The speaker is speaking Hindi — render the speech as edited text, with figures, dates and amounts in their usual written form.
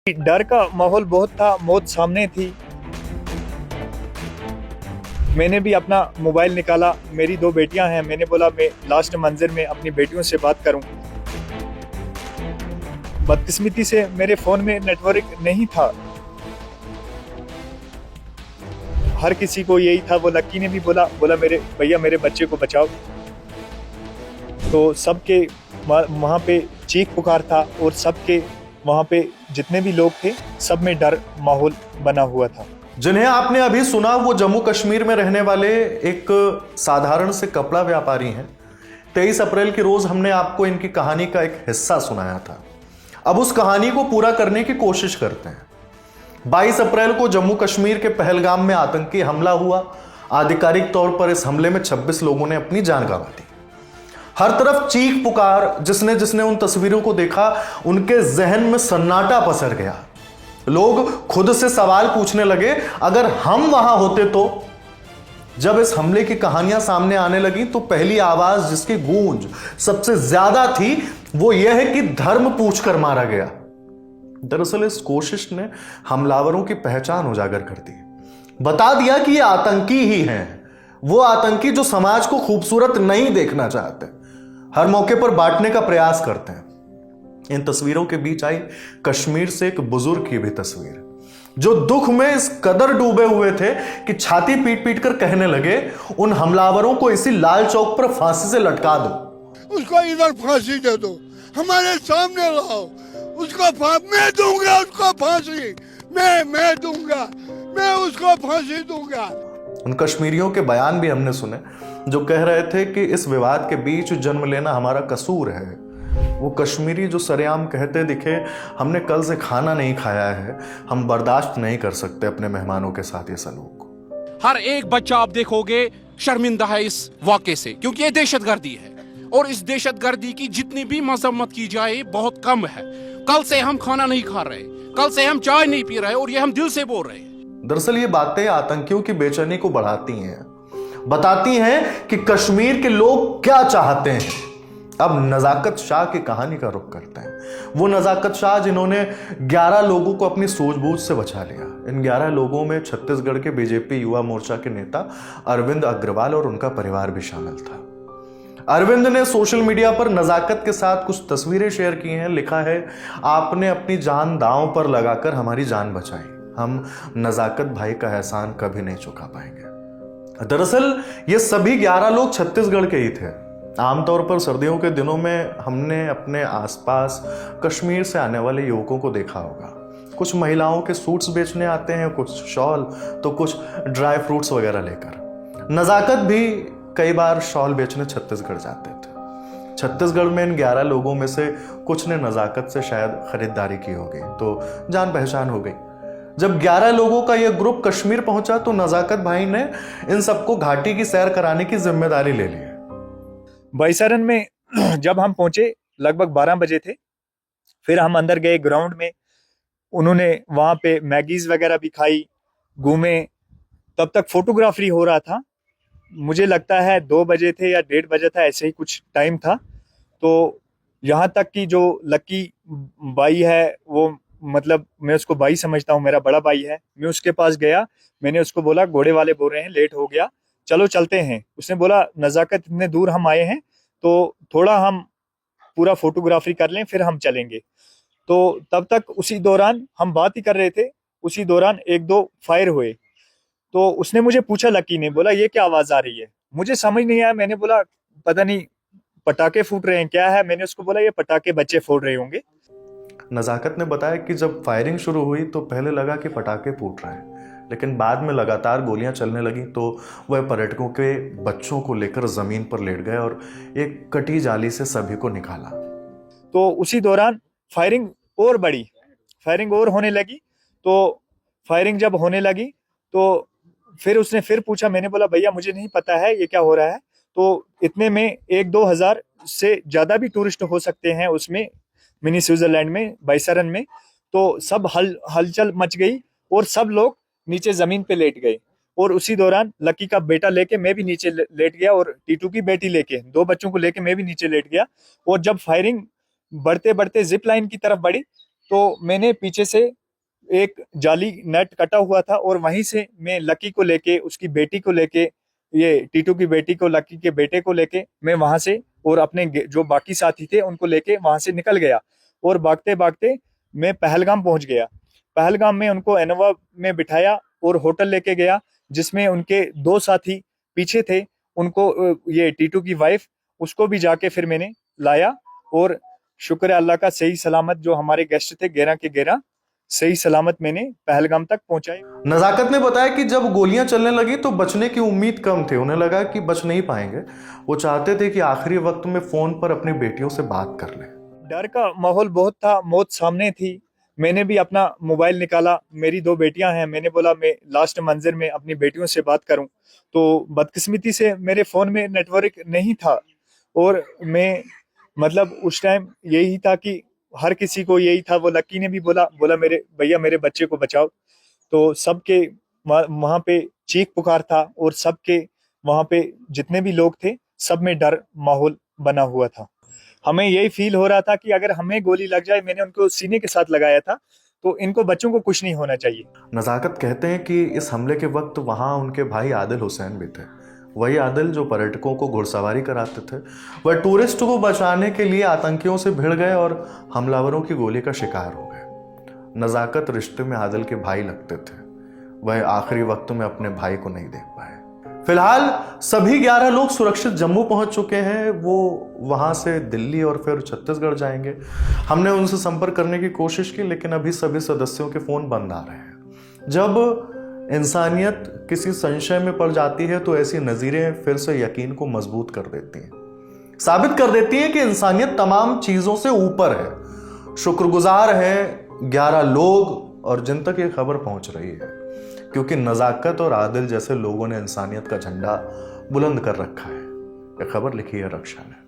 डर का माहौल बहुत था, मौत सामने थी। मैंने भी अपना मोबाइल निकाला, मेरी 2 बेटियां हैं, मैंने बोला मैं लास्ट मंजिल में अपनी बेटियों से बात करूं। बदकिस्मती से मेरे फ़ोन में नेटवर्क नहीं था। हर किसी को यही था, वो लक्की ने भी बोला मेरे भैया मेरे बच्चे को बचाओ। तो सबके वहाँ पे चीख पुकार था और सबके वहाँ पे जितने भी लोग थे सब में डर माहौल बना हुआ था। जिन्हें आपने अभी सुना वो जम्मू कश्मीर में रहने वाले एक साधारण से कपड़ा व्यापारी हैं। 23 अप्रैल के रोज हमने आपको इनकी कहानी का एक हिस्सा सुनाया था। अब उस कहानी को पूरा करने की कोशिश करते हैं। 22 अप्रैल को जम्मू कश्मीर के पहलगाम में आतंकी हमला हुआ। आधिकारिक तौर पर इस हमले में 26 लोगों ने अपनी जान गंवा दी। हर तरफ चीख पुकार। जिसने जिसने उन तस्वीरों को देखा उनके जहन में सन्नाटा पसर गया। लोग खुद से सवाल पूछने लगे, अगर हम वहां होते तो। जब इस हमले की कहानियां सामने आने लगी तो पहली आवाज जिसकी गूंज सबसे ज्यादा थी वो यह है कि धर्म पूछकर मारा गया। दरअसल इस कोशिश ने हमलावरों की पहचान उजागर कर दी। बता दिया कि ये आतंकी ही हैं, वो आतंकी जो समाज को खूबसूरत नहीं देखना चाहते, हर मौके पर बांटने का प्रयास करते हैं। इन तस्वीरों के बीच आई कश्मीर से एक बुजुर्ग की भी तस्वीर, जो दुख में इस कदर डूबे हुए थे कि छाती पीट पीट कर कहने लगे, उन हमलावरों को इसी लाल चौक पर फांसी से लटका दो। उसको इधर फांसी दे दो, हमारे सामने लाओ, उसको मैं दूंगा, उसको फांसी मैं दूंगा, मैं उसको फांसी दूंगा। उन कश्मीरियों के बयान भी हमने सुने जो कह रहे थे कि इस विवाद के बीच जन्म लेना हमारा कसूर है। वो कश्मीरी जो सरेआम कहते दिखे, हमने कल से खाना नहीं खाया है, हम बर्दाश्त नहीं कर सकते अपने मेहमानों के साथ ये सलूक। हर एक बच्चा आप देखोगे शर्मिंदा है इस वाक़े से, क्योंकि ये दहशतगर्दी है और इस दहशतगर्दी की जितनी भी मजम्मत की जाए बहुत कम है। कल से हम खाना नहीं खा रहे, कल से हम चाय नहीं पी रहे और ये हम दिल से बोल रहे हैं। दरअसल ये बातें आतंकियों की बेचैनी को बढ़ाती हैं, बताती हैं कि कश्मीर के लोग क्या चाहते हैं। अब नजाकत शाह की कहानी का रुख करते हैं। वो नजाकत शाह जिन्होंने 11 लोगों को अपनी सूझबूझ से बचा लिया। इन 11 लोगों में छत्तीसगढ़ के बीजेपी युवा मोर्चा के नेता अरविंद अग्रवाल और उनका परिवार भी शामिल था। अरविंद ने सोशल मीडिया पर नजाकत के साथ कुछ तस्वीरें शेयर की हैं। लिखा है, आपने अपनी जान दांव पर लगाकर हमारी जान बचाई, हम नजाकत भाई का एहसान कभी नहीं चुका पाएंगे। दरअसल ये सभी 11 लोग छत्तीसगढ़ के ही थे। आमतौर पर सर्दियों के दिनों में हमने अपने आसपास कश्मीर से आने वाले युवकों को देखा होगा। कुछ महिलाओं के सूट्स बेचने आते हैं, कुछ शॉल तो कुछ ड्राई फ्रूट्स वगैरह लेकर। नजाकत भी कई बार शॉल बेचने छत्तीसगढ़ जाते थे। छत्तीसगढ़ में इन 11 लोगों में से कुछ ने नजाकत से शायद खरीदारी की होगी, तो जान पहचान हो गई। जब 11 लोगों का यह ग्रुप कश्मीर पहुंचा तो नजाकत भाई ने इन सबको घाटी की सैर कराने की जिम्मेदारी ले ली। बैसारन में जब हम पहुंचे लगभग 12 बजे थे। फिर हम अंदर गए ग्राउंड में, उन्होंने वहां पे मैगीज वगैरह भी खाई, घूमे। तब तक फोटोग्राफी हो रहा था। मुझे लगता है 2 बजे थे या 1:30 बजे था, ऐसे ही कुछ टाइम था। तो यहाँ तक कि जो लक्की भाई है वो, मतलब मैं उसको भाई समझता हूँ, मेरा बड़ा भाई है। मैं उसके पास गया, मैंने उसको बोला घोड़े वाले बोल रहे हैं लेट हो गया, चलो चलते हैं। उसने बोला नजाकत इतने दूर हम आए हैं तो थोड़ा हम पूरा फोटोग्राफी कर लें फिर हम चलेंगे। तो तब तक उसी दौरान हम बात ही कर रहे थे, उसी दौरान 1-2 फायर हुए। तो उसने मुझे पूछा, लकी ने बोला ये क्या आवाज आ रही है। मुझे समझ नहीं आया, मैंने बोला पता नहीं पटाखे फूट रहे हैं क्या है। मैंने उसको बोला ये पटाखे बच्चे फोड़ रहे होंगे। नजाकत ने बताया कि जब फायरिंग शुरू हुई तो पहले लगा कि पटाखे फूट रहे हैं, लेकिन बाद में लगातार गोलियां चलने लगी तो वह पर्यटकों के बच्चों को लेकर जमीन पर लेट गए और एक कटी जाली से सभी को निकाला। तो उसी दौरान फायरिंग और बढ़ी, फायरिंग और होने लगी। तो फायरिंग जब होने लगी तो फिर उसने फिर पूछा, मैंने बोला भैया मुझे नहीं पता है ये क्या हो रहा है। तो इतने में 1-2 हजार से ज्यादा भी टूरिस्ट हो सकते हैं उसमें, मिनी स्विट्जरलैंड में, बैसारन में। तो सब हलचल मच गई और सब लोग नीचे जमीन पे लेट गए। और उसी दौरान लकी का बेटा लेके मैं भी नीचे लेट गया और टीटू की बेटी लेके, 2 बच्चों को लेके मैं भी नीचे लेट गया। और जब फायरिंग बढ़ते बढ़ते जिप लाइन की तरफ बढ़ी तो मैंने पीछे से एक जाली नेट कटा हुआ था और वहीं से मैं लकी को लेके, उसकी बेटी को लेके, ये टीटू की बेटी को, लकी के बेटे को लेके मैं वहां से और अपने जो बाकी साथी थे उनको लेके वहां से निकल गया। और भागते भागते मैं पहलगाम पहुंच गया। पहलगाम में उनको इनोवा में बिठाया और होटल लेके गया, जिसमें उनके 2 साथी पीछे थे। उनको ये टीटू की वाइफ, उसको भी जाके फिर मैंने लाया और शुक्र है अल्लाह का, सही सलामत जो हमारे गेस्ट थे 11 के 11 सही सलामत मैंने पहलगाम तक पहुंचाए। नजाकत ने बताया कि जब गोलियां चलने लगी तो बचने की उम्मीद कम थी, उन्हें लगा कि बच नहीं पाएंगे। वो चाहते थे कि आखिरी वक्त में फोन पर अपनी बेटियों से बात कर लें। डर का माहौल बहुत था, मौत सामने थी। मैंने भी अपना मोबाइल निकाला, मेरी 2 बेटियां हैं, मैंने बोला मैं लास्ट मंजर में अपनी बेटियों से बात करूं। तो बदकिस्मती से मेरे फोन में नेटवर्क नहीं था और मैं मतलब उस टाइम यही था कि हर किसी को यही था। वो लकी ने भी बोला मेरे भैया मेरे बच्चे को बचाओ। तो सबके वहां पे चीख पुकार था और सबके वहां पे जितने भी लोग थे सब में डर माहौल बना हुआ था। हमें यही फील हो रहा था कि अगर हमें गोली लग जाए, मैंने उनको सीने के साथ लगाया था, तो इनको बच्चों को कुछ नहीं होना चाहिए। नजाकत कहते हैं कि इस हमले के वक्त वहां उनके भाई आदिल हुसैन भी थे। वही आदिल जो पर्यटकों को घुड़सवारी कराते थे। वह टूरिस्ट को बचाने के लिए आतंकियों से भिड़ गए और हमलावरों की गोली का शिकार हो गए। नजाकत रिश्ते में आदिल के भाई लगते थे। वह आखिरी वक्त में अपने भाई को नहीं देख पाए। फिलहाल सभी 11 लोग सुरक्षित जम्मू पहुंच चुके हैं। वो वहां से दिल्ली और फिर छत्तीसगढ़ जाएंगे। हमने उनसे संपर्क करने की कोशिश की, लेकिन अभी सभी सदस्यों के फोन बंद आ रहे हैं। जब इंसानियत किसी संशय में पड़ जाती है तो ऐसी नज़ीरें फिर से यकीन को मजबूत कर देती हैं, साबित कर देती हैं कि इंसानियत तमाम चीजों से ऊपर है। शुक्रगुजार हैं 11 लोग और जिन तक ये खबर पहुंच रही है, क्योंकि नजाकत और आदिल जैसे लोगों ने इंसानियत का झंडा बुलंद कर रखा है। यह खबर लिखी है रक्षा ने।